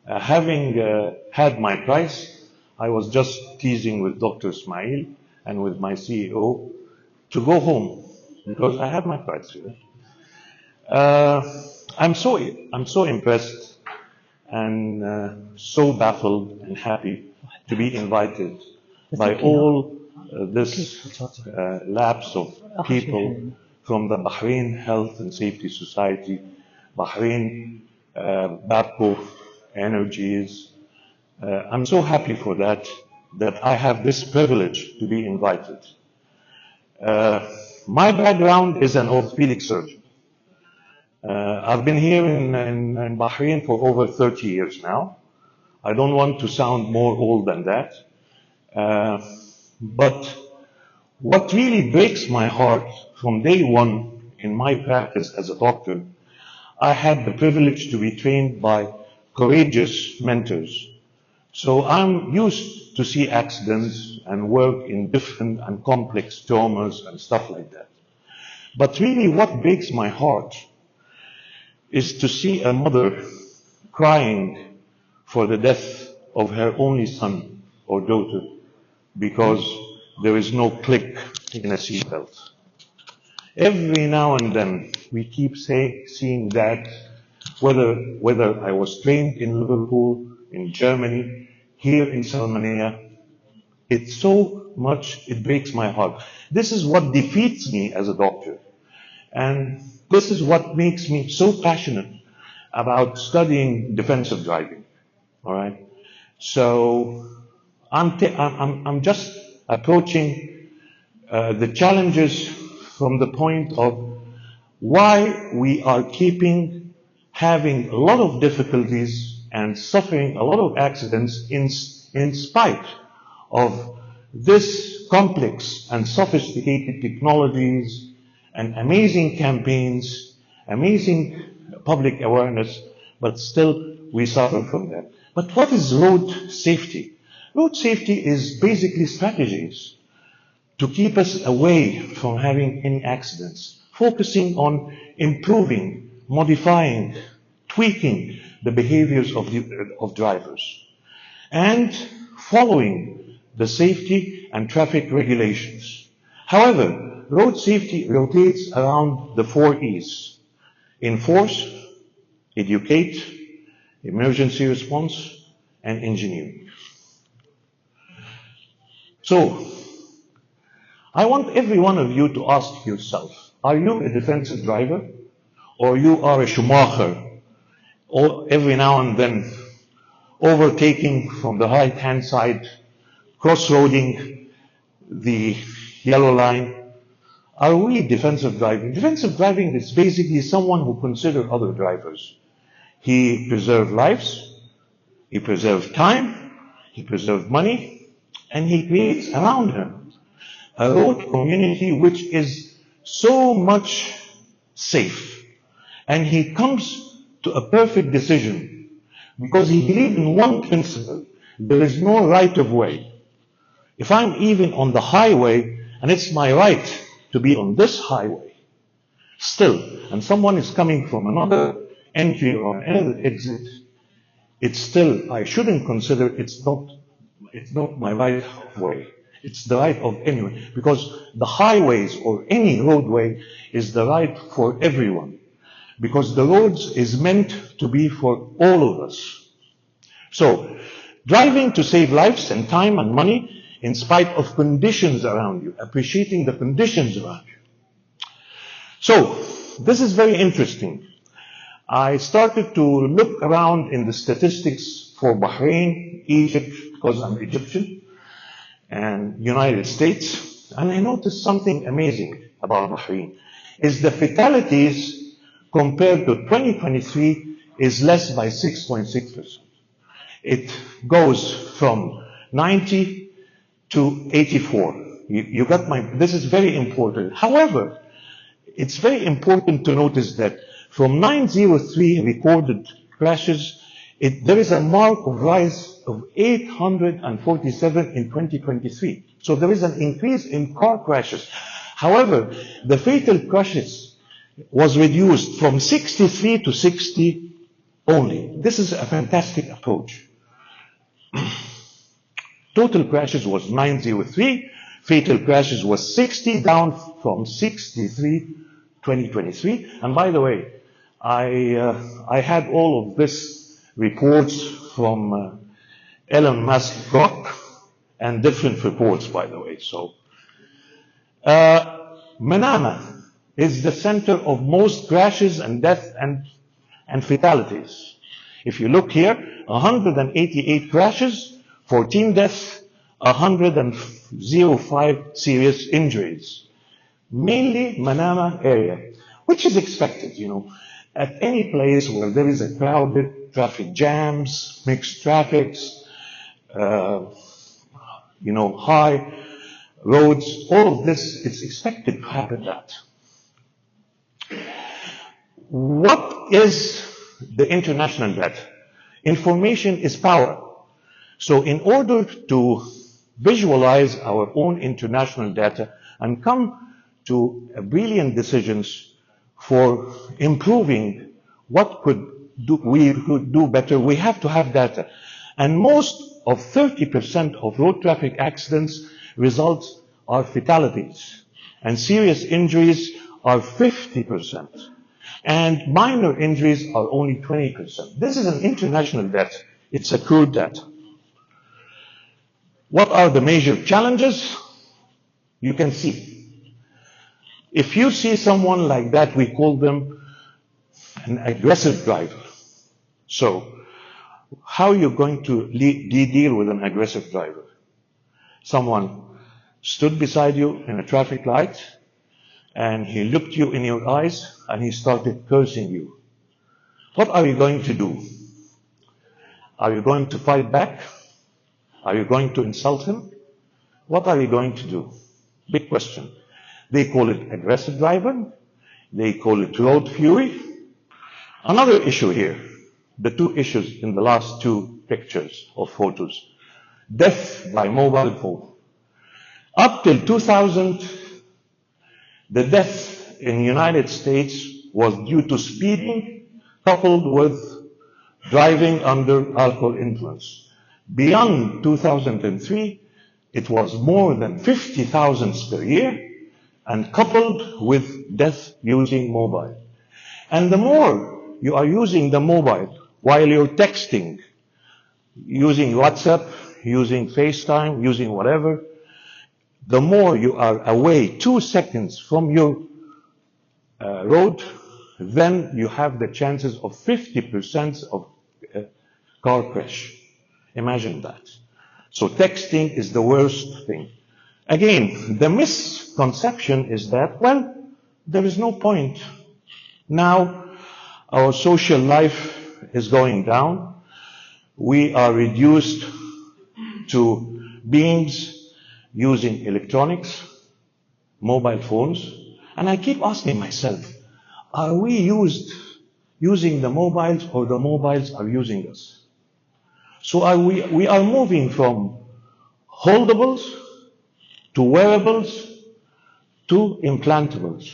Having had my price, I was just teasing with Dr. Ismail and with my CEO to go home because I had my price. I'm so impressed and so baffled and happy to be invited by all this lapse of people from the Bahrain Health and Safety Society, Bahrain Babco Energies. I'm so happy for that I have this privilege to be invited. My background is an orthopedic surgeon. I've been here in Bahrain for over 30 years now. I don't want to sound more old than that. But what really breaks my heart from day one in my practice as a doctor, I had the privilege to be trained by courageous mentors. So I'm used to see accidents and work in different and complex traumas and stuff like that. But really what breaks my heart is to see a mother crying for the death of her only son or daughter because there is no click in a seatbelt. Every now and then we keep seeing that, whether I was trained in Liverpool, in Germany, here in Salmania, it's so much, it breaks my heart. This is what defeats me as a doctor. And this is what makes me so passionate about studying defensive driving. All right. So I'm just approaching the challenges from the point of why we are having a lot of difficulties and suffering a lot of accidents in spite of this complex and sophisticated technologies and amazing campaigns, amazing public awareness, but still we suffer from that. But what is road safety? Road safety is basically strategies to keep us away from having any accidents, focusing on improving, modifying, tweaking the behaviors of drivers, and following the safety and traffic regulations. However, road safety rotates around the 4 E's: enforce, educate, emergency response, and engineering. So, I want every one of you to ask yourself, are you a defensive driver? Or you are a Schumacher, or every now and then overtaking from the right-hand side, cross-roading the yellow line? Are we defensive driving? Defensive driving is basically someone who considers other drivers. He preserves lives, he preserves time, he preserves money, and he creates around him a road community which is so much safe. And he comes to a perfect decision because he believes in one principle: there is no right of way. If I'm even on the highway and it's my right to be on this highway, still, and someone is coming from another entry or another exit, it's still, I shouldn't consider it's not my right of way. It's the right of anyone, because the highways or any roadway is the right for everyone, because the roads is meant to be for all of us. So, driving to save lives and time and money in spite of conditions around you, appreciating the conditions around you. So, this is very interesting. I started to look around in the statistics for Bahrain, Egypt, because I'm Egyptian, and United States, and I noticed something amazing about Bahrain, is the fatalities compared to 2023 is less by 6.6%. It goes from 90 to 84. You got this is very important. However, it's very important to notice that from 903 recorded crashes, there is a mark of rise of 847 in 2023. So there is an increase in car crashes. However, the fatal crashes was reduced from 63 to 60 only. This is a fantastic approach. Total crashes was 903, fatal crashes was 60, down from 63, 2023. And by the way, I had all of this reports from Elon Musk Grok and different reports, by the way. So, Manama is the center of most crashes and deaths and fatalities. If you look here, 188 crashes, 14 deaths, 105 serious injuries. Mainly Manama area, which is expected, you know. At any place where there is a crowded traffic jams, mixed traffics, you know, high roads, all of this, it's expected to happen that. What is the international debt? Information is power. So in order to visualize our own international data and come to brilliant decisions for improving what we could do better, we have to have data. And most of 30% of road traffic accidents results are fatalities, and serious injuries are 50%, and minor injuries are only 20%. This is an international debt. It's accrued debt. What are the major challenges? You can see. If you see someone like that, we call them an aggressive driver. So, how are you going to deal with an aggressive driver? Someone stood beside you in a traffic light, and he looked you in your eyes, and he started cursing you. What are you going to do? Are you going to fight back? Are you going to insult him? What are you going to do? Big question. They call it aggressive driving. They call it road fury. Another issue here, the two issues in the last two pictures or photos. Death by mobile phone. Up till 2000, the death in the United States was due to speeding coupled with driving under alcohol influence. Beyond 2003, it was more than 50,000 per year, and coupled with death using mobile. And the more you are using the mobile while you're texting, using WhatsApp, using FaceTime, using whatever, the more you are away 2 seconds from your road, then you have the chances of 50% of car crash. Imagine that. So texting is the worst thing. Again, the misconception is that, well, there is no point. Now, our social life is going down. We are reduced to beings using electronics, mobile phones, and I keep asking myself, are we using the mobiles, or the mobiles are using us? So we are moving from holdables to wearables to implantables.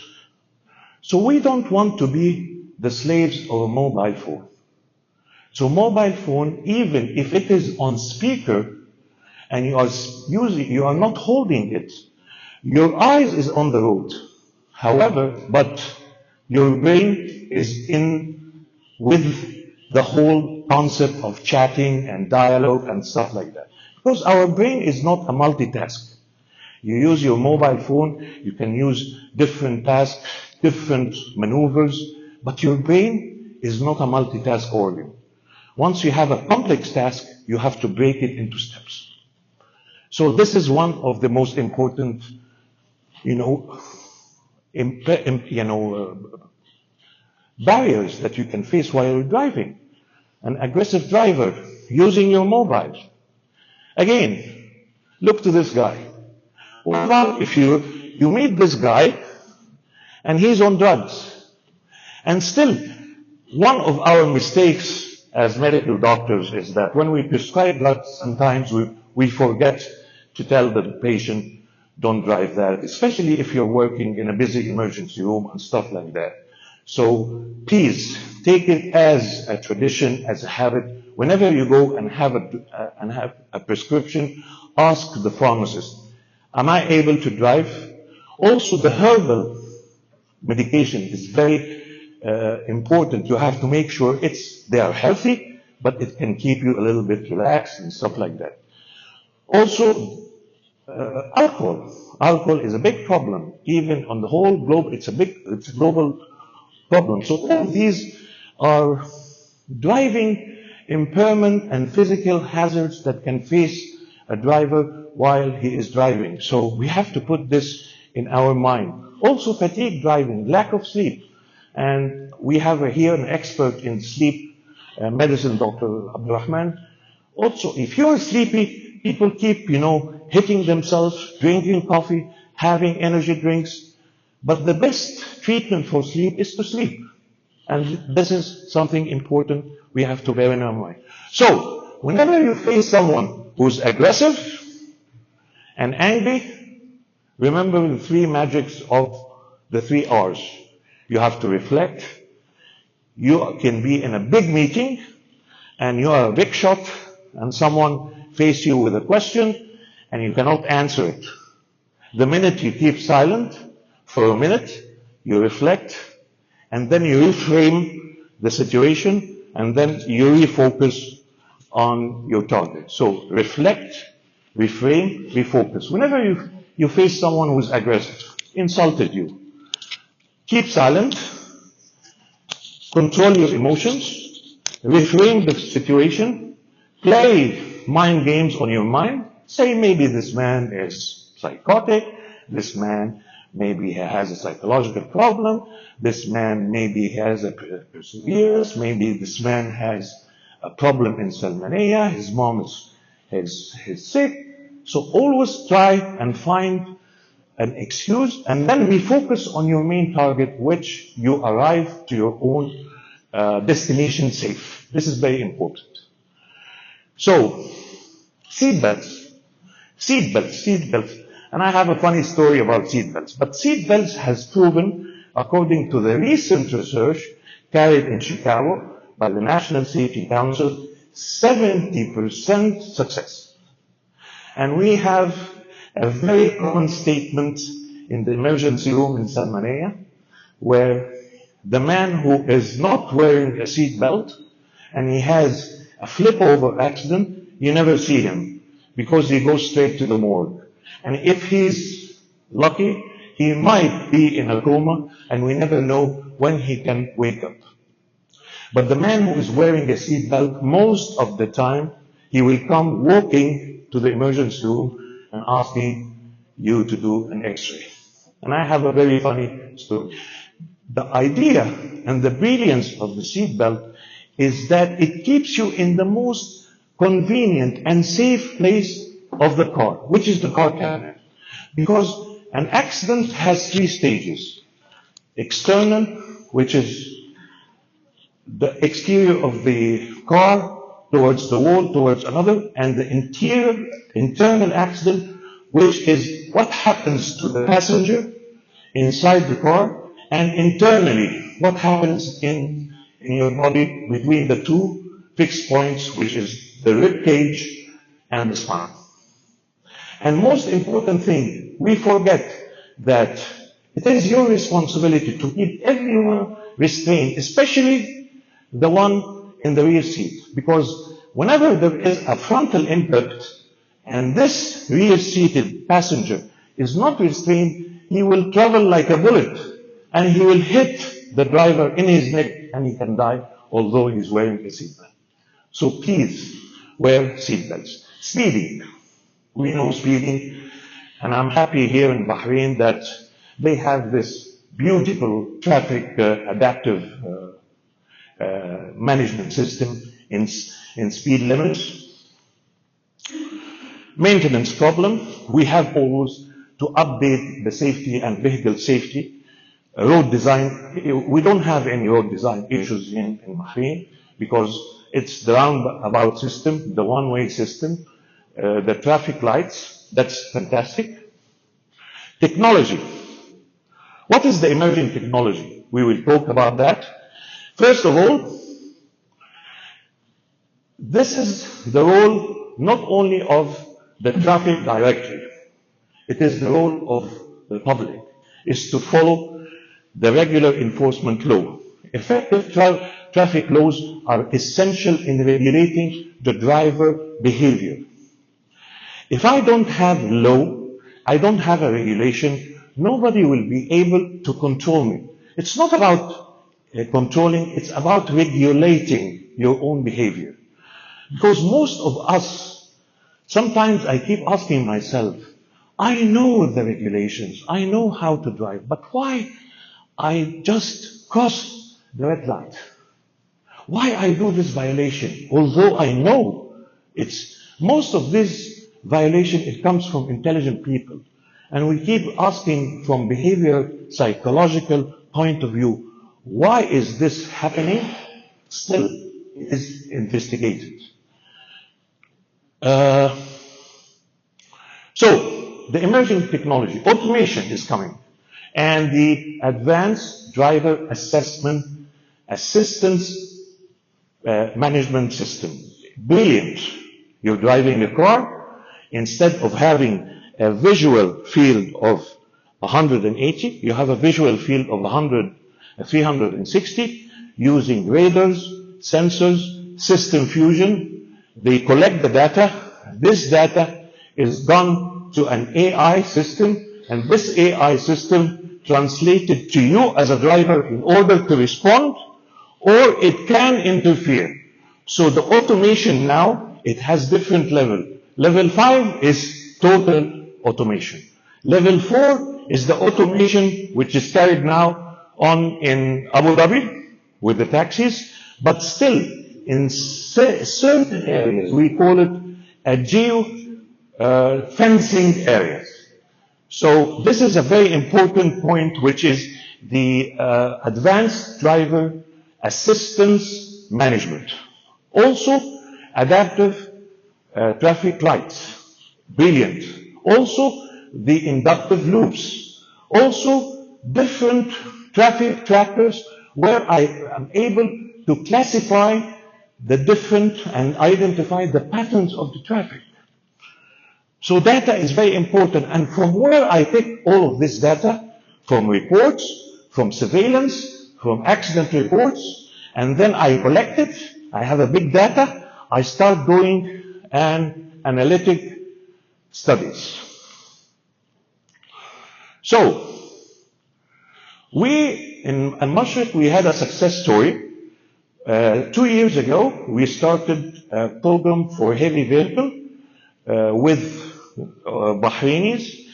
So we don't want to be the slaves of a mobile phone. So mobile phone, even if it is on speaker and you are not holding it, your eyes is on the road. However, but your brain is in with the whole concept of chatting and dialogue and stuff like that. Because our brain is not a multitask. You use your mobile phone, you can use different tasks, different maneuvers, but your brain is not a multitask organ. Once you have a complex task, you have to break it into steps. So this is one of the most important, barriers that you can face while you're driving. An aggressive driver using your mobile. Again, look to this guy. What about if you meet this guy and he's on drugs? And still, one of our mistakes as medical doctors is that when we prescribe drugs, sometimes we forget to tell the patient, don't drive that, especially if you're working in a busy emergency room and stuff like that. So please take it as a tradition, as a habit. Whenever you go and have a prescription, ask the pharmacist, am I able to drive? Also, the herbal medication is very important. You have to make sure they are healthy, but it can keep you a little bit relaxed and stuff like that. Also, alcohol. Alcohol is a big problem. Even on the whole globe, it's a global problem. So all these are driving impairment and physical hazards that can face a driver while he is driving. So we have to put this in our mind. Also fatigue driving, lack of sleep. And we have here an expert in sleep medicine, Dr. Abdurrahman. Also, if you're sleepy, people keep, hitting themselves, drinking coffee, having energy drinks. But the best treatment for sleep is to sleep. And this is something important we have to bear in our mind. So, whenever you face someone who's aggressive and angry, remember the three magics of the 3 R's. You have to reflect. You can be in a big meeting and you are a big shot and someone faces you with a question and you cannot answer it. The minute you keep silent for a minute, you reflect, and then you reframe the situation, and then you refocus on your target. So reflect, reframe, refocus. Whenever you face someone who's aggressive, insulted you, keep silent, control your emotions, reframe the situation, play mind games on your mind. Say maybe this man is psychotic, this man maybe he has a psychological problem, this man maybe has a perseverance, maybe this man has a problem in Salmaniyah, his mom is sick. So always try and find an excuse and then refocus on your main target, which you arrive to your own destination safe. This is very important. So, seatbelts. And I have a funny story about seatbelts. But seatbelts has proven, according to the recent research carried in Chicago by the National Safety Council, 70% success. And we have a very common statement in the emergency room in Salmaniyah, where the man who is not wearing a seatbelt and he has a flip-over accident, you never see him because he goes straight to the morgue. And if he's lucky, he might be in a coma and we never know when he can wake up. But the man who is wearing a seatbelt, most of the time, he will come walking to the emergency room and asking you to do an x-ray. And I have a very funny story. The idea and the brilliance of the seatbelt is that it keeps you in the most convenient and safe place of the car, which is the car cabinet. Because an accident has 3 stages. External, which is the exterior of the car towards the wall, towards another, and the internal accident, which is what happens to the passenger inside the car, and internally, what happens in your body between the 2 fixed points, which is the rib cage and the spine. And most important thing, we forget that it is your responsibility to keep everyone restrained, especially the one in the rear seat. Because whenever there is a frontal impact and this rear-seated passenger is not restrained, he will travel like a bullet and he will hit the driver in his neck and he can die, although he's wearing a seatbelt. So please wear seatbelts. Speeding. We know speeding, and I'm happy here in Bahrain that they have this beautiful traffic adaptive management system in speed limits. Maintenance problem. We have always to update the safety and vehicle safety. Road design. We don't have any road design issues in Bahrain because it's the roundabout system, the one-way system. The traffic lights, that's fantastic. Technology. What is the emerging technology? We will talk about that. First of all, this is the role not only of the traffic directory, it is the role of the public, is to follow the regular enforcement law. Effective traffic laws are essential in regulating the driver behavior. If I don't have law, I don't have a regulation, nobody will be able to control me. It's not about controlling, it's about regulating your own behavior. Because most of us, sometimes I keep asking myself, I know the regulations, I know how to drive, but why I just cross the red light? Why I do this violation? Although I know most of this violation, it comes from intelligent people. And we keep asking from behavior psychological point of view, why is this happening? Still, it is investigated. So, the emerging technology, automation is coming. And the advanced driver assessment assistance management system. Brilliant. You're driving a car, instead of having a visual field of 180, you have a visual field of 360, using radars, sensors, system fusion. They collect the data. This data is gone to an AI system, and this AI system translated to you as a driver in order to respond, or it can interfere. So the automation now, it has different level. Level 5 is total automation. Level 4 is the automation which is carried now on in Abu Dhabi with the taxis, but still in certain areas, we call it a geo-fencing areas. So this is a very important point, which is the advanced driver assistance management. Also, adaptive traffic lights. Brilliant. Also, the inductive loops. Also, different traffic trackers where I am able to classify the different and identify the patterns of the traffic. So data is very important, and from where I take all of this data? From reports, from surveillance, from accident reports, and then I collect it, I have a big data, I start doing an analytic studies. So, in Mashriq, we had a success story. 2 years ago, we started a program for heavy vehicle with Bahrainis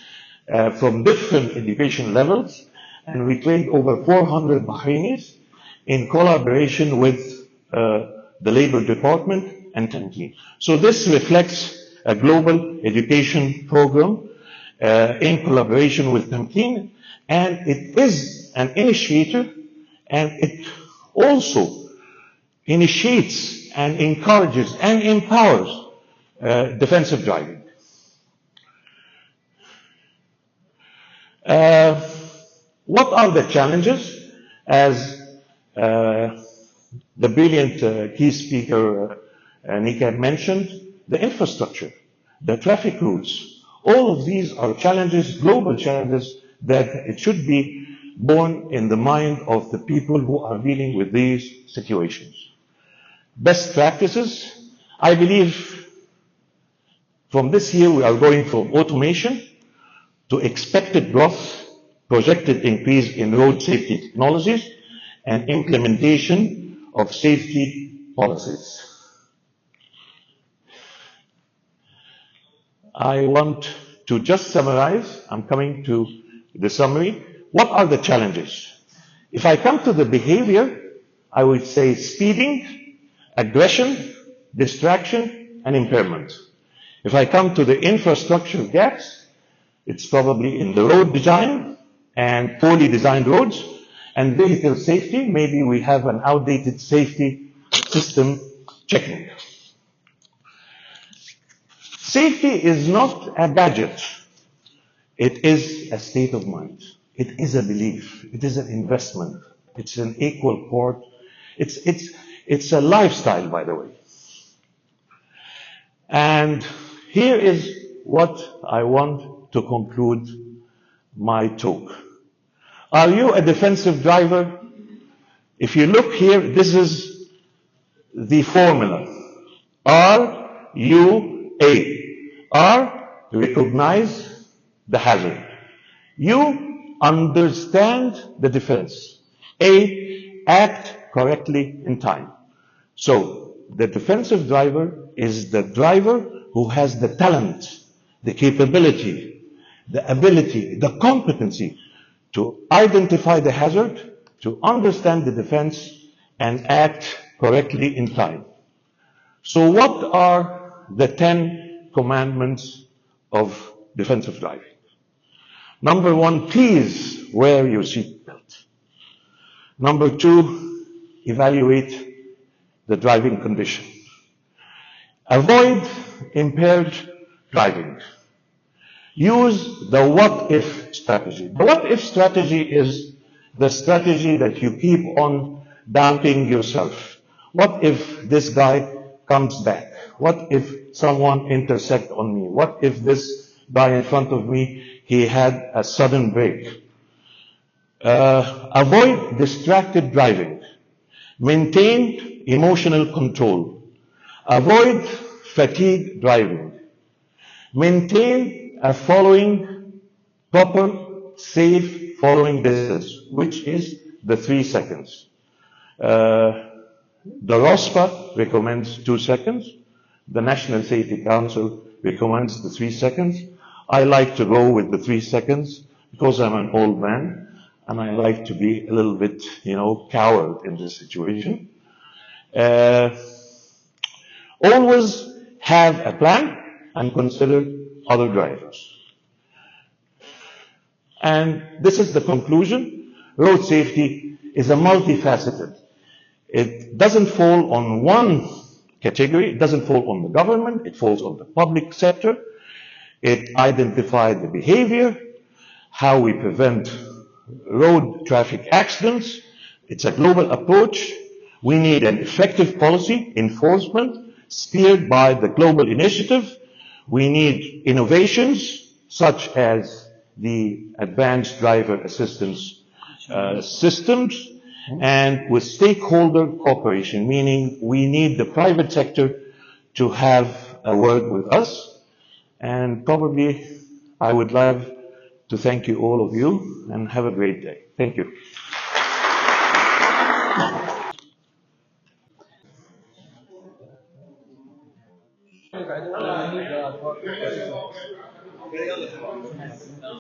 from different education levels, and we trained over 400 Bahrainis in collaboration with the Labor Department and Tamkeen. So this reflects a global education program in collaboration with Tamkeen, and it is an initiator, and it also initiates and encourages and empowers defensive driving. What are the challenges? As the brilliant key speaker Nikat mentioned, the infrastructure, the traffic routes, all of these are challenges, global challenges, that it should be borne in the mind of the people who are dealing with these situations. Best practices, I believe from this year we are going from automation to expected growth, projected increase in road safety technologies, and implementation of safety policies. I want to just summarize. I'm coming to the summary. What are the challenges? If I come to the behavior, I would say speeding, aggression, distraction, and impairment. If I come to the infrastructure gaps, it's probably in the road design and poorly designed roads, and vehicle safety. Maybe we have an outdated safety system checking. Safety is not a gadget. It is a state of mind. It is a belief. It is an investment. It's an equal port. It's a lifestyle, by the way. And here is what I want to conclude my talk. Are you a defensive driver? If you look here, this is the formula. R-U-A. R, recognize the hazard. U, understand the defense. A, act correctly in time. So, the defensive driver is the driver who has the talent, the capability, the ability, the competency to identify the hazard, to understand the defense, and act correctly in time. So what are the 10 commandments of defensive driving? Number 1, please wear your seatbelt. Number 2, evaluate the driving condition. Avoid impaired driving. Use the what-if strategy. The what-if strategy is the strategy that you keep on doubting yourself. What if this guy comes back? What if someone intersects on me? What if this guy in front of me, he had a sudden brake? Avoid distracted driving. Maintain emotional control. Avoid fatigue driving. Maintain a proper, safe following distance, which is the 3 seconds. The ROSPA recommends 2 seconds. The National Safety Council recommends the 3 seconds. I like to go with the 3 seconds because I'm an old man and I like to be a little bit, coward in this situation. Always have a plan and consider other drivers. And this is the conclusion. Road safety is a multifaceted. It doesn't fall on one category. It doesn't fall on the government. It falls on the public sector. It identifies the behavior, how we prevent road traffic accidents. It's a global approach. We need an effective policy enforcement steered by the global initiative. We need innovations such as the advanced driver assistance systems, and with stakeholder cooperation, meaning we need the private sector to have a word with us. And probably I would love to thank you, all of you, and have a great day. Thank you.